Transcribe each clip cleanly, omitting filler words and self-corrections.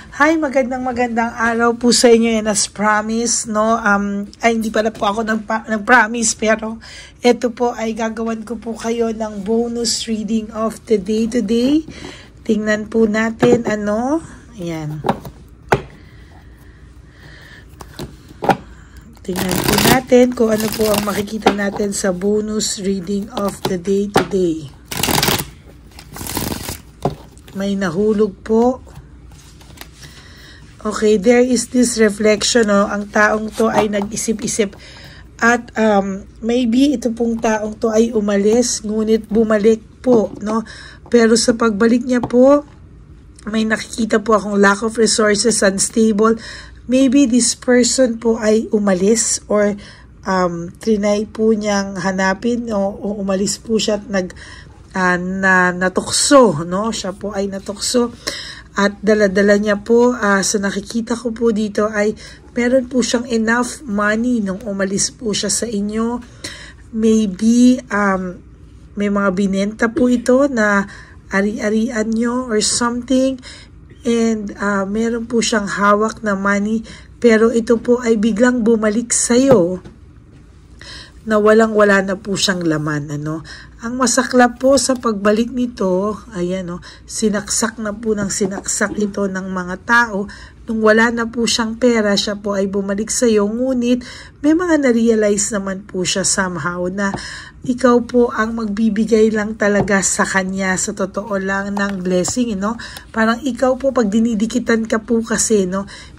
Hi, magandang araw po sa inyo, and as promise, no, hindi pala po ako nag-promise, pero ito po ay gagawan ko po kayo ng bonus reading of the day today. Tingnan po natin, ayan. Tingnan po natin kung ano po ang makikita natin sa bonus reading of the day today. May nahulog po. Okay, there is this reflection, no? Ang taong to ay nag-isip-isip at maybe ito pong taong to ay umalis, ngunit bumalik po, no? Pero sa pagbalik niya po, may nakikita po akong lack of resources, unstable. Maybe this person po ay umalis or trinay po niyang hanapin o umalis po siya at natukso, no? Siya po ay natukso. At dala-dala niya po, sa nakikita ko po dito ay meron po siyang enough money nung umalis po siya sa inyo. Maybe may mga binenta po ito na ari-arian nyo or something. And meron po siyang hawak na money, pero ito po ay biglang bumalik sa'yo na walang-wala na po siyang laman, Ang masaklap po sa pagbalik nito, ayan, sinaksak na po ng sinaksak ito ng mga tao. Nung wala na po siyang pera, siya po ay bumalik sa iyo. Ngunit may mga na-realize naman po siya somehow na ikaw po ang magbibigay lang talaga sa kanya, sa totoo lang, ng blessing, Parang ikaw po, pag dinidikitan ka po kasi,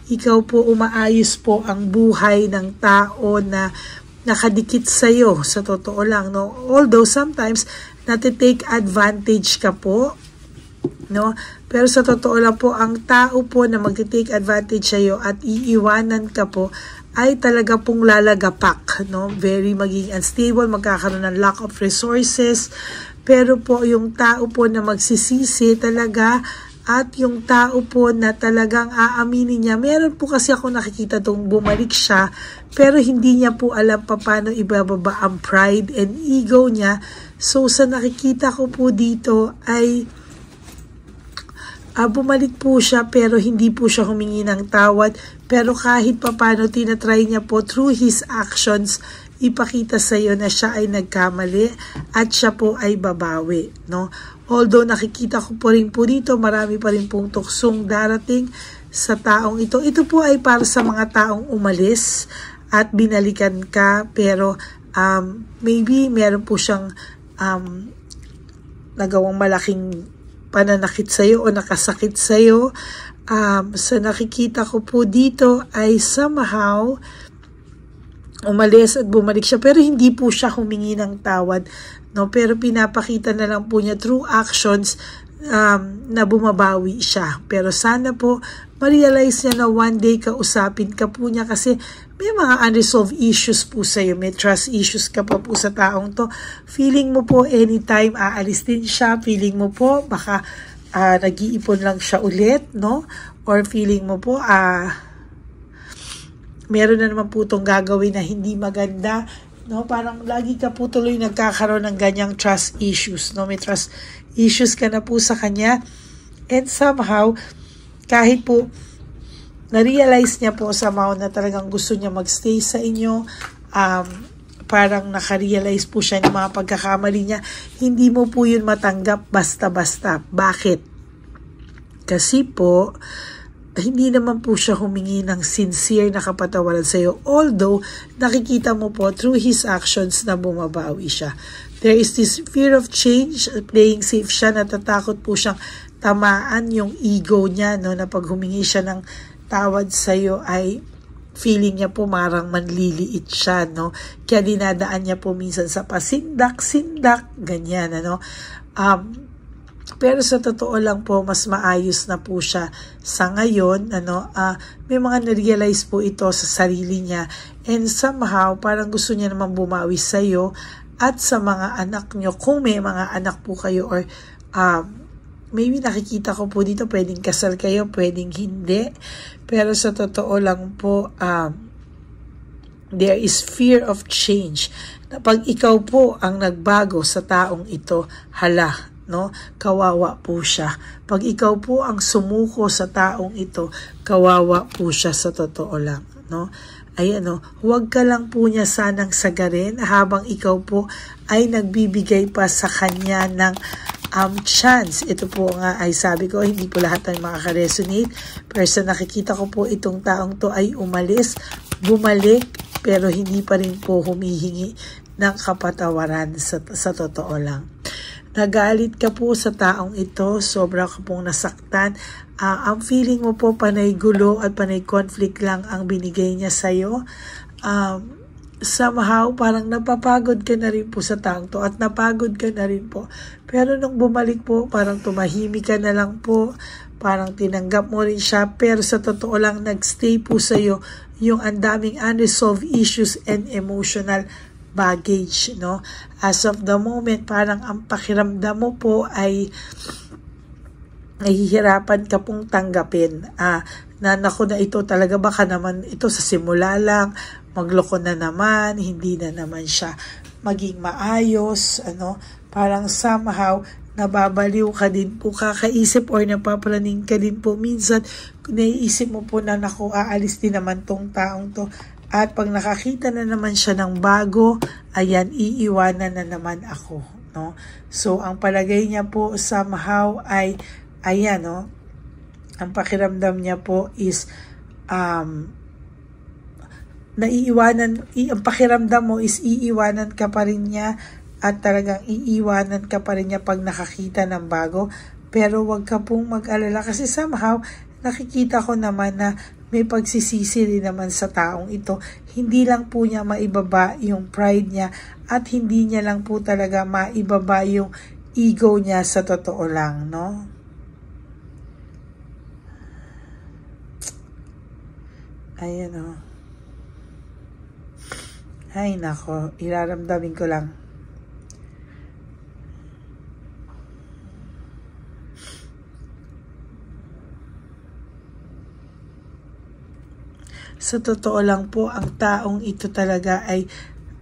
ikaw po umaayos po ang buhay ng tao na nakadikit sa'yo, sa totoo lang, Although sometimes, natitake advantage ka po, Pero sa totoo lang po, ang tao po na magti-take advantage sa'yo at iiwanan ka po, ay talaga pong lalagapak, Very maging unstable, magkakaroon ng lack of resources, pero po yung tao po na magsisisi talaga, at yung tao po na talagang aaminin niya, meron po kasi ako nakikita tong bumalik siya, pero hindi niya po alam paano ibababa ang pride and ego niya. So sa nakikita ko po dito ay bumalik po siya, pero hindi po siya humingi ng tawad, pero kahit paano tinatry niya po through his actions ipakita sa iyo na siya ay nagkamali at siya po ay babawi, Although nakikita ko po rin po dito, marami pa rin pong tuksong darating sa taong ito. Ito po ay para sa mga taong umalis at binalikan ka, pero maybe meron po siyang nagawang malaking pananakit sa iyo o nakasakit sa iyo. Sa nakikita ko po dito ay somehow umalis at bumalik siya, pero hindi po siya humingi ng tawad, pero pinapakita na lang po niya through actions na bumabawi siya. Pero sana po ma-realize niya na one day kausapin ka po niya, kasi may mga unresolved issues po sa'yo, may trust issues ka pa po sa taong to. Feeling mo po anytime aalis din siya, feeling mo po baka nag-iipon lang siya ulit, or feeling mo po meron na naman po itong gagawin na hindi maganda, Parang lagi ka po tuloy nagkakaroon ng ganyang trust issues, May trust issues ka na po sa kanya. And somehow, kahit po na-realize niya po somehow na talagang gusto niya magstay sa inyo, parang naka-realize po siya ng mga pagkakamali niya, hindi mo po yun matanggap basta-basta. Bakit? Kasi po, hindi naman po siya humingi ng sincere na kapatawaran sa iyo. Although, nakikita mo po through his actions na bumabawi siya. There is this fear of change, playing safe siya, natatakot po siyang tamaan yung ego niya, na pag humingi siya ng tawad sa iyo ay feeling niya po marang manliliit siya, Kaya dinadaan niya po minsan sa pasindak-sindak, ganyan, Pero sa totoo lang po, mas maayos na po siya sa ngayon, may mga na-realize po ito sa sarili niya, and somehow parang gusto niya naman bumawi sa iyo at sa mga anak niyo, kung may mga anak po kayo, or maybe nakikita ko po dito, pwedeng kasal kayo, pwedeng hindi, pero sa totoo lang po, there is fear of change, na pag ikaw po ang nagbago sa taong ito, hala, no? Kawawa po siya. Pag ikaw po ang sumuko sa taong ito, kawawa po siya sa totoo lang, no? Ayan, no? Huwag ka lang po niya sanang sagarin habang ikaw po ay nagbibigay pa sa kanya ng chance. Ito po nga ay sabi ko, hindi po lahat ay makaka-resonate. Pero sa nakikita ko po, itong taong to ay umalis, bumalik, pero hindi pa rin po humihingi ng kapatawaran sa totoo lang. Nagalit ka po sa taong ito, sobra ka pong nasaktan. Ang feeling mo po panay gulo at panay conflict lang ang binigay niya sa'yo. Somehow parang napapagod ka na rin po sa taong to at napagod ka na rin po. Pero nung bumalik po, parang tumahimik ka na lang po, parang tinanggap mo rin siya, pero sa totoo lang nagstay po sa'yo yung andaming unresolved issues and emotional baggage, no? As of the moment, parang ang pakiramdam mo po ay nahihirapan ka pong tanggapin. Na ito talaga baka naman ito sa simula lang, magloko na naman, hindi na naman siya maging maayos, parang somehow nababaliw ka din po, kakaisip or napapraning ka din po. Minsan, naiisip mo po na naku, aalis din naman tong taong to. At pag nakakita na naman siya ng bago, ayan, iiwanan na naman ako, no? So, ang palagay niya po somehow ay, ayan, no? Ang pakiramdam niya po is, ang pakiramdam mo is iiwanan ka pa rin niya at talagang iiwanan ka pa rin niya pag nakakita ng bago. Pero wag ka pong mag-alala kasi somehow nakikita ko naman na may pagsisisi rin naman sa taong ito. Hindi lang po niya maibaba yung pride niya at hindi niya lang po talaga maibaba yung ego niya sa totoo lang, no? Ayan, o. Ay, nako. Iraramdamin ko lang. Sa totoo lang po, ang taong ito talaga ay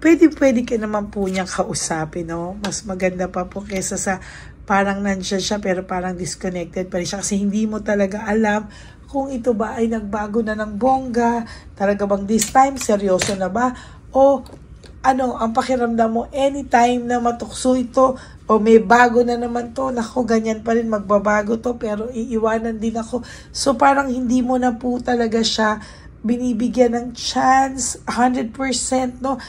pwede ka naman po niyang kausapin, no? Mas maganda pa po kesa sa parang nandiyan siya pero parang disconnected pa rin siya kasi hindi mo talaga alam kung ito ba ay nagbago na ng bongga, talaga bang this time, seryoso na ba? O ang pakiramdam mo, anytime na matukso ito, o may bago na naman to, naku, ganyan pa rin, magbabago to, pero iiwanan din ako. So parang hindi mo na po talaga siya binibigyan ng chance, 100%, no?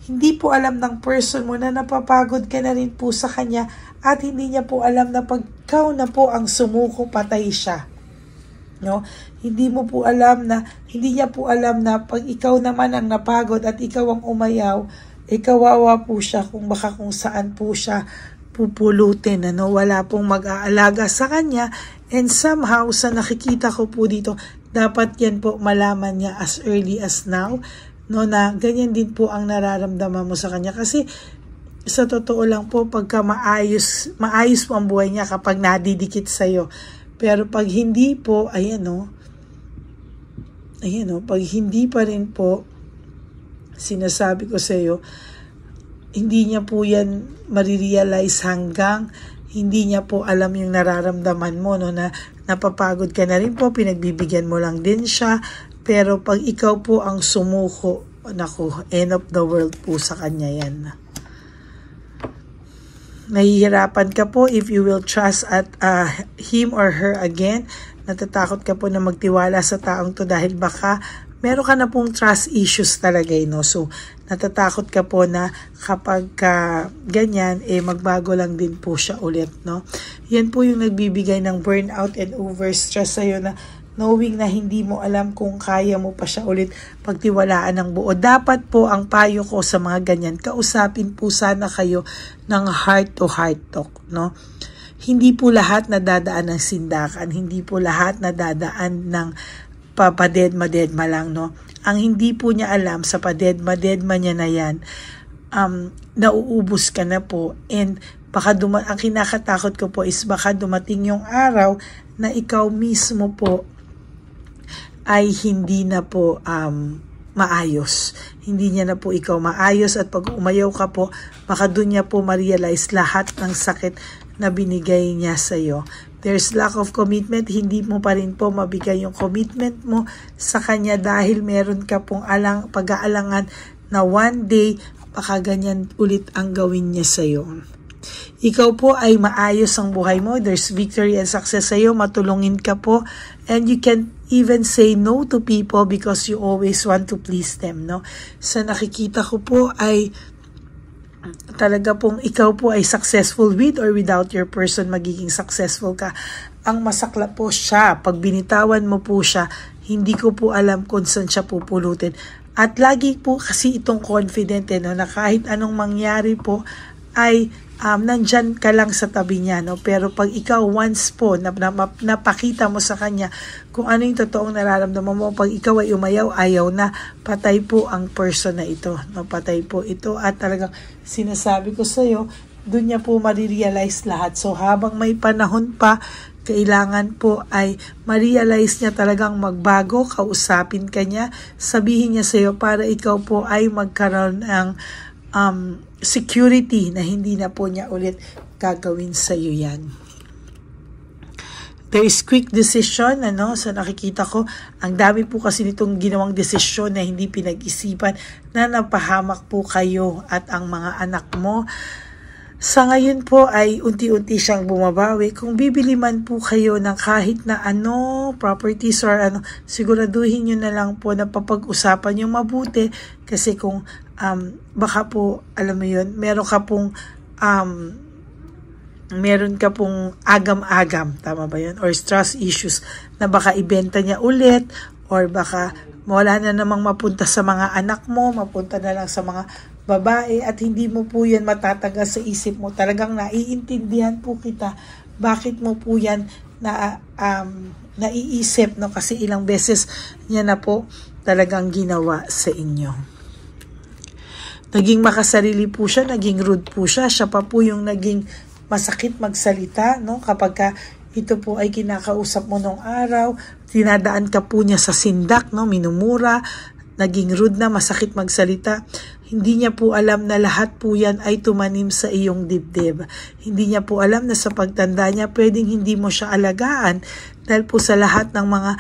Hindi po alam ng person mo na napapagod ka na rin po sa kanya at hindi niya po alam na pag ikaw na po ang sumuko, patay siya. No? Hindi niya po alam na pag ikaw naman ang napagod at ikaw ang umayaw, kawawa po siya kung saan po siya pupulutin, wala pong mag-aalaga sa kanya. And somehow, sa nakikita ko po dito, dapat yan po malaman niya as early as now, no, na ganyan din po ang nararamdaman mo sa kanya. Kasi sa totoo lang po, pagka maayos po ang buhay niya kapag nadidikit sa'yo. Pero pag hindi po, pag hindi pa rin po, sinasabi ko sa iyo, hindi niya po yan marirealize hanggang hindi niya po alam yung nararamdaman mo, no, na napapagod ka na rin po, pinagbibigyan mo lang din siya. Pero pag ikaw po ang sumuko, naku, end of the world po sa kanya yan. Nahihirapan ka po if you will trust at him or her again. Natatakot ka po na magtiwala sa taong to dahil baka meron ka na pong trust issues talaga, no? So, natatakot ka po na kapag ganyan, magbago lang din po siya ulit, no? Yan po yung nagbibigay ng burnout and overstress sa'yo na knowing na hindi mo alam kung kaya mo pa siya ulit pagtiwalaan ng buo. Dapat po ang payo ko sa mga ganyan, kausapin po sana kayo ng heart-to-heart talk, no? Hindi po lahat nadadaan ng sindakan, hindi po lahat nadadaan ng papadedma-dedma lang, no? Ang hindi po niya alam sa padedma-dedma niya na yan, nauubos ka na po, and baka ang kinakatakot ko po is baka dumating yung araw na ikaw mismo po ay hindi na po maayos. Hindi niya na po ikaw maayos at pag umayaw ka po, baka doon niya po ma-realize lahat ng sakit na binigay niya sa'yo. There's lack of commitment, hindi mo pa rin po mabigay yung commitment mo sa kanya dahil meron ka pong pag-aalangan na one day, baka ganyan ulit ang gawin niya sa'yo. Ikaw po ay maayos ang buhay mo. There's victory and success sa'yo. Matulungin ka po. And you can even say no to people because you always want to please them, no? Sa nakikita ko po ay talaga pong ikaw po ay successful with or without your person, magiging successful ka. Ang masakla po siya, pag binitawan mo po siya, hindi ko po alam kung saan siya pupulutin. At lagi po kasi itong confident, no, na kahit anong mangyari po ay nandyan ka lang sa tabi niya, no? Pero pag ikaw once po napakita mo sa kanya kung ano yung totoong nararamdaman mo, pag ikaw ay umayaw, ayaw na, patay po ang person na ito, no? Patay po ito at talagang sinasabi ko sa iyo, doon niya po marirealize lahat. So habang may panahon pa, kailangan po ay ma-realize niya talagang magbago, kausapin ka niya, sabihin niya sa iyo para ikaw po ay magkaroon ng security na hindi na po niya ulit gagawin sa iyo yan. There is quick decision, ano, sa nakikita ko, ang dami po kasi nitong ginawang desisyon na hindi pinag-isipan na napahamak po kayo at ang mga anak mo. Sa ngayon po ay unti-unti siyang bumabawi. Kung bibili man po kayo ng kahit na properties or siguraduhin nyo na lang po na papag-usapan yung mabuti kasi kung baka po, alam mo yun, meron ka pong agam-agam, tama ba yun? Or trust issues na baka ibenta niya ulit or baka wala na namang mapunta sa mga anak mo, mapunta na lang sa mga babae at hindi mo po yan matatagal sa isip mo. Talagang naiintindihan po kita bakit mo po yan naiisip, no? Kasi ilang beses niya na po talagang ginawa sa inyo. Naging makasarili po siya, naging rude po siya. Siya pa po yung naging masakit magsalita, no? Kapag ito po ay kinakausap mo nung araw, dinadaan ka po niya sa sindak, no? Minumura, naging rude na, masakit magsalita. Hindi niya po alam na lahat po yan ay tumanim sa iyong dibdib. Hindi niya po alam na sa pagtanda niya, pwedeng hindi mo siya alagaan dahil po sa lahat ng mga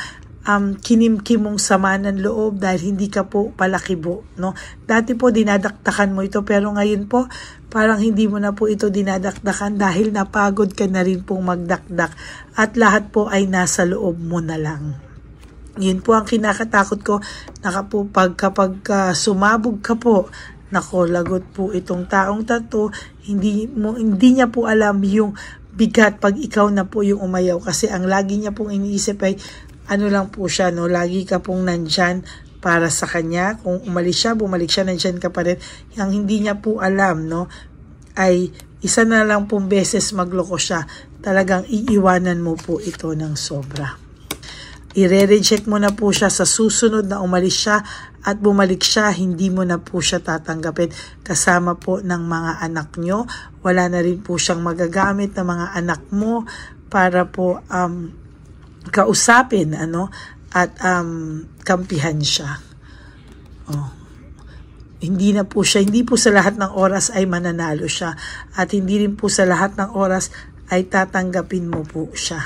kinimkim mong sama ng loob dahil hindi ka po palakibo, no? Dati po dinadaktakan mo ito pero ngayon po parang hindi mo na po ito dinadakdakan dahil napagod ka na rin pong magdakdak at lahat po ay nasa loob mo na lang. Yun po ang kinakatakot ko na kapag sumabog ka po, nako, lagot po itong taong tato, hindi niya po alam yung bigat pag ikaw na po yung umayaw kasi ang lagi niya pong iniisip ay lang po siya, no? Lagi ka pong nandyan para sa kanya. Kung umalis siya, bumalik siya, nandyan ka pa rin. Yang hindi niya po alam, no, ay isa na lang pong beses magloko siya. Talagang iiwanan mo po ito ng sobra. I-reject mo na po siya sa susunod na umalis siya at bumalik siya, hindi mo na po siya tatanggapin kasama po ng mga anak nyo. Wala na rin po siyang magagamit ng mga anak mo para po kausapin, at kampihan siya. Hindi po sa lahat ng oras ay mananalo siya at hindi rin po sa lahat ng oras ay tatanggapin mo po siya.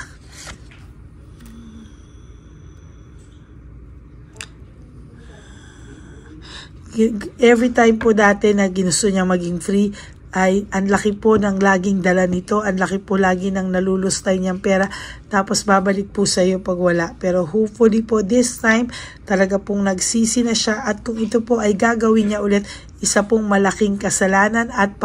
Every time po dati na ginusto niya maging free, ay ang laki po ng laging dala nito, ang laki po lagi ng nalulustay niyang pera, tapos babalik po sa iyo pag wala. Pero hopefully po this time, talaga pong nagsisi na siya at kung ito po ay gagawin niya ulit, isa pong malaking kasalanan at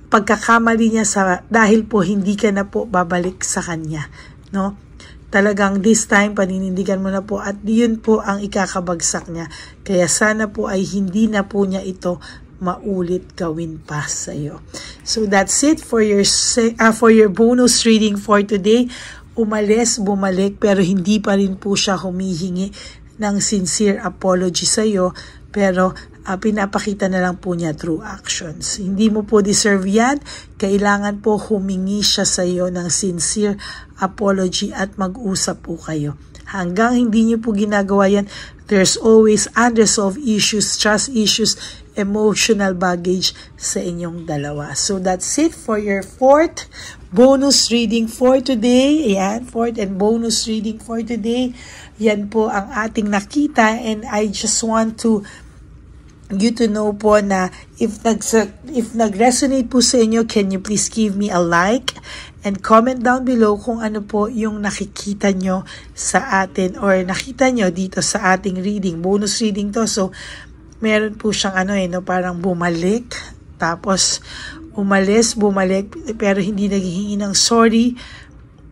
pagkakamali niya dahil po hindi ka na po babalik sa kanya, no? Talagang this time, paninindigan mo na po at yun po ang ikakabagsak niya. Kaya sana po ay hindi na po niya ito maulit gawin pa sa iyo. So that's it for your bonus reading for today. Umalis, bumalik, pero hindi pa rin po siya humihingi ng sincere apology sa iyo, pero pinapakita na lang po niya through actions. Hindi mo po deserve yan. Kailangan po humingi siya sa iyo ng sincere apology at mag-usap po kayo. Hanggang hindi niyo po ginagawa yan, there's always unresolved issues, trust issues, emotional baggage sa inyong dalawa. So that's it for your fourth bonus reading for today. Ayan, fourth and bonus reading for today. Yan po ang ating nakita, and I just want you to know po na if nag-resonate po sa inyo, can you please give me a like and comment down below kung ano po yung nakikita nyo sa atin or nakita nyo dito sa ating reading. Bonus reading to. So, meron po siyang parang bumalik. Tapos, bumalik, pero hindi naghihingi ng sorry,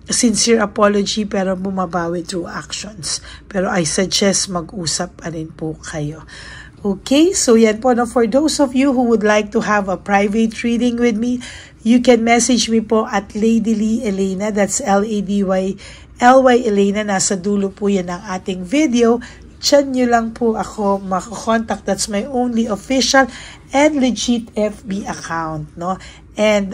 sincere apology, pero bumabawi through actions. Pero I suggest mag-usap pa rin po kayo. Okay, so yan po. Now, for those of you who would like to have a private reading with me, you can message me po at Lady Lee Elena. That's LADYLY Elena. Nasa dulo po yan ng ating video. Diyan nyo lang po ako makakontakt. That's my only official and legit FB account, no? And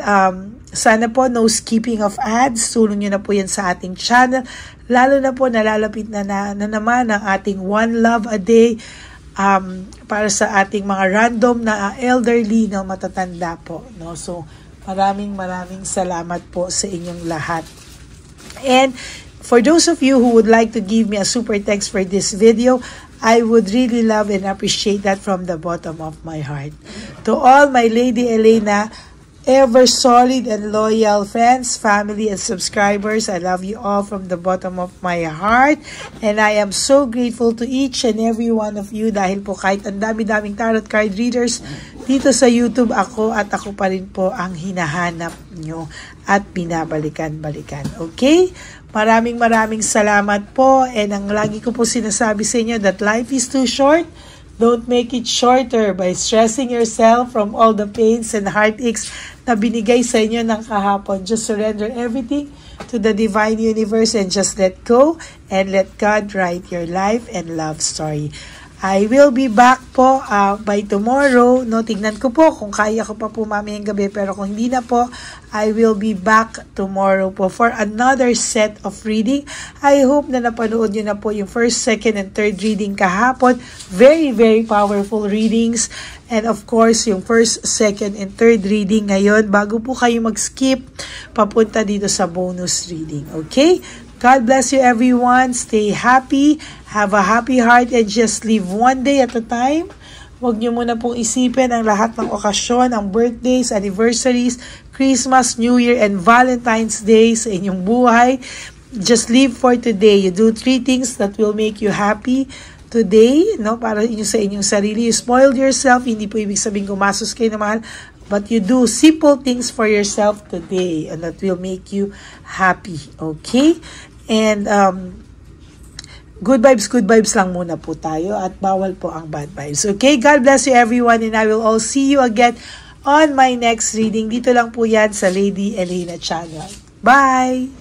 sana po no skipping of ads. Tulong nyo na po yan sa ating channel. Lalo na po nalalapit na naman ang ating One Love a Day para sa ating mga random na elderly na matatanda po, no? So maraming salamat po sa inyong lahat. And for those of you who would like to give me a super text for this video, I would really love and appreciate that from the bottom of my heart. To all my Lady Elena ever solid and loyal friends, family, and subscribers, I love you all from the bottom of my heart, and I am so grateful to each and every one of you dahil po kahit ang dami-daming tarot card readers dito sa YouTube, ako pa rin po ang hinahanap nyo at binabalikan-balikan. Okay? Maraming salamat po, and ang lagi ko po sinasabi sa inyo that life is too short. Don't make it shorter by stressing yourself from all the pains and heartaches na binigay sa inyo ng kahapon. Just surrender everything to the divine universe and just let go and let God write your life and love story. I will be back po by tomorrow. No, tignan ko po kung kaya ko pa po mamayang gabi, pero kung hindi na po, I will be back tomorrow po for another set of reading. I hope na napanood nyo na po yung first, second, and third reading kahapon. Very powerful readings. And of course, yung first, second, and third reading ngayon, bago po kayo mag-skip, papunta dito sa bonus reading. Okay? God bless you everyone. Stay happy. Have a happy heart and just live one day at a time. Huwag nyo muna pong isipin ang lahat ng okasyon, ang birthdays, anniversaries, Christmas, New Year, and Valentine's Day sa inyong buhay. Just live for today. You do 3 things that will make you happy today, no? Para sa inyong sarili. You spoiled yourself. Hindi po ibig sabihin gumastos kayo na mahal. But you do simple things for yourself today, and that will make you happy. Okay? And good vibes lang muna po tayo at bawal po ang bad vibes. Okay? God bless you everyone, and I will all see you again on my next reading. Dito lang po yan sa Lady Elena channel. Bye!